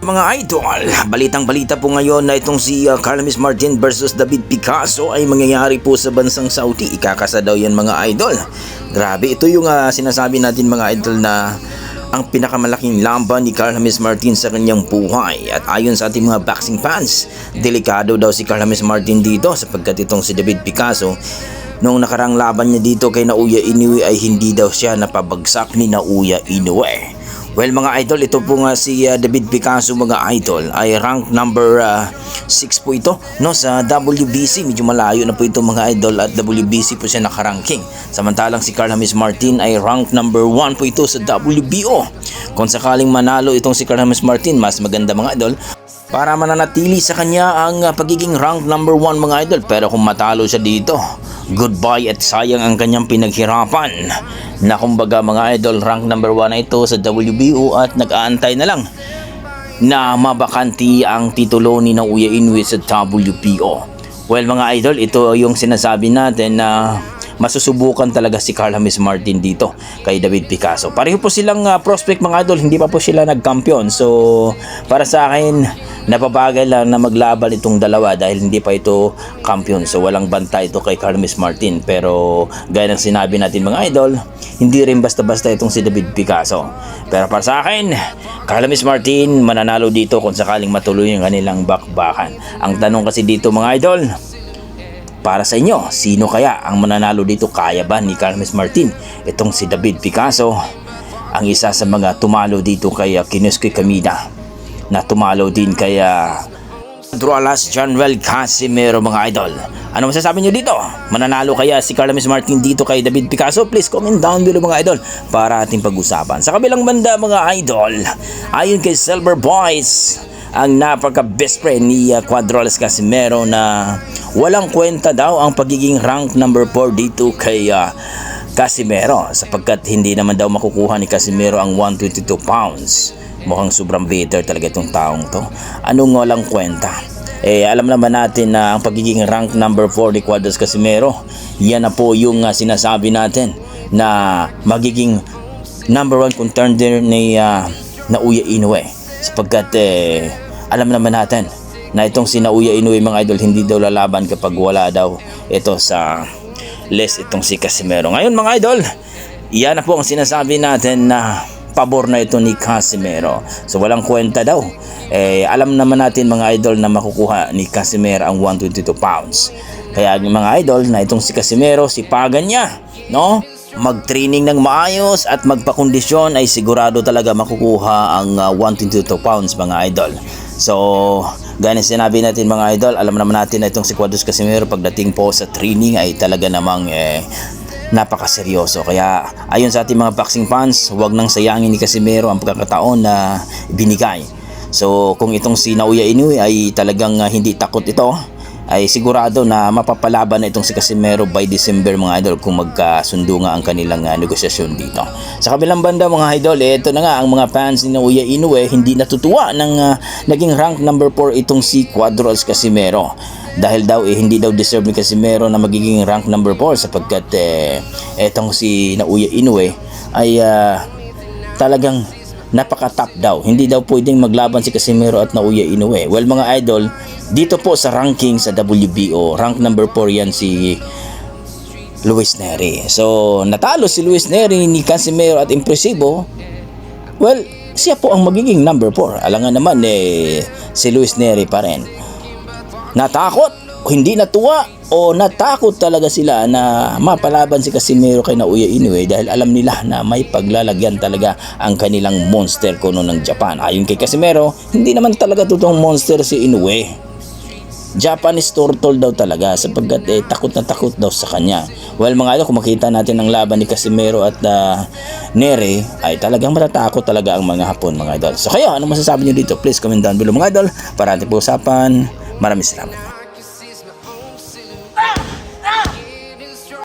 Mga idol, balitang-balita po ngayon na itong si Carlos Martin versus David Picasso ay mangyayari po sa bansang Saudi. Ikakasa daw yan mga idol. Grabe, ito yung sinasabi natin mga idol na ang pinakamalaking laban ni Carlos Martin sa kanyang buhay. At ayon sa ating mga boxing fans, delikado daw si Carlos Martin dito sapagkat itong si David Picasso, noong nakarang laban niya dito kay Naoya Inoue ay hindi daw siya napabagsak ni Naoya Inoue. Well mga idol, ito po nga si David Picasso mga idol ay rank number 6 po ito no, sa WBC. Medyo malayo na po ito mga idol at WBC po siya nakaranking. Samantalang si Carlos Martin ay rank number 1 po ito sa WBO. Kung sakaling manalo itong si Carlos Martin, mas maganda mga idol para mananatili sa kanya ang pagiging rank number 1 mga idol. Pero kung matalo siya dito, goodbye at sayang ang kanyang pinaghirapan na kumbaga mga idol, rank number 1 na ito sa WBO at nag-aantay na lang na mabakanti ang titulo ni Naoya Inoue sa WBO. Well mga idol, ito yung sinasabi natin na masusubukan talaga si Carlos Martin dito kay David Picasso. Pareho po silang prospect mga idol, hindi pa po sila nagkampiyon. So para sa akin, napabagal lang na maglaban itong dalawa dahil hindi pa ito kampiyon. So walang bantay ito kay Carlos Martin. Pero gaya ng sinabi natin mga idol, hindi rin basta-basta itong si David Picasso. Pero para sa akin, Carlos Martin mananalo dito kung sakaling matuloy yung kanilang bakbakan. Ang tanong kasi dito mga idol, para sa inyo, sino kaya ang mananalo dito? Kaya ba ni Carlos Martin itong si David Picasso, ang isa sa mga tumalo dito kay Kinosuke Kameda, na tumalo din kay Droalas General Casimero mga idol? Ano masasabi nyo dito? Mananalo kaya si Carlos Martin dito kay David Picasso? Please comment down below mga idol para ating pag-usapan. Sa kabilang banda mga idol, ayon kay Silver Boys, ang napaka-best friend ni Droalas Casimero, na walang kwenta daw ang pagiging rank number 4 dito kay Casimero sapagkat hindi naman daw makukuha ni Casimero ang 122 pounds. Mukhang sobrang bitter talaga itong taong to. Anong walang kwenta? Alam naman natin na ang pagiging rank number 4 ni Droalas Casimero, yan na po yung sinasabi natin na magiging number 1 contender ni Naoya Inoue sapagkat alam naman natin na itong si Naoya Inoue mga idol, hindi daw lalaban kapag wala daw ito sa list itong si Casimero. Ngayon mga idol, yan na po ang sinasabi natin na pabor na ito ni Casimero. So walang kwenta daw. Alam naman natin mga idol na makukuha ni Casimero ang 122 pounds. Kaya mga idol, na itong si Casimero, sipagan niya, no? Mag-training ng maayos at magpakondisyon ay sigurado talaga makukuha ang 122 pounds mga idol. So gaya ng sinabi natin mga idol, alam naman natin na itong si Droalas Casimero pagdating po sa training ay talaga namang napakaseryoso. Kaya ayon sa ating mga boxing fans, huwag nang sayangin ni Casimero ang pagkakataon na binigay. So kung itong si Naoya Inoue ay talagang hindi takot ito, ay sigurado na mapapalaban na itong si Casimero by December mga idol kung magkasundo nga ang kanilang negosasyon dito. Sa kabilang banda mga idol, ito na nga ang mga fans ni Naoya Inoue hindi natutuwa ng naging rank number 4 itong si Droalas Casimero. Dahil daw hindi daw deserve ni Casimero na magiging rank number 4 sapagkat etong si Naoya Inoue ay talagang napaka-top daw. Hindi daw pwedeng maglaban si Casimero at Naoya Inoue. Well mga idol, dito po sa ranking sa WBO, rank number 4 yan si Luis Nery. So natalo si Luis Nery ni Casimero at impresibo. Well, siya po ang magiging number 4. Alangan naman si Luis Nery pa rin. Natakot, hindi natuwa, o natakot talaga sila na mapalaban si Casimero kay Naoya Inoue dahil alam nila na may paglalagyan talaga ang kanilang monster kuno ng Japan. Ayon kay Casimero, hindi naman talaga totoong monster si Inoue. Japanese turtle daw talaga sapagkat takot na takot daw sa kanya. Well mga idol, kung makita natin ang laban ni Casimero at Nery ay talagang matatakot talaga ang mga Hapon mga idol. So kayo, ano masasabi niyo dito? Please comment down below mga idol para ating pag-usapan. Maraming salamat.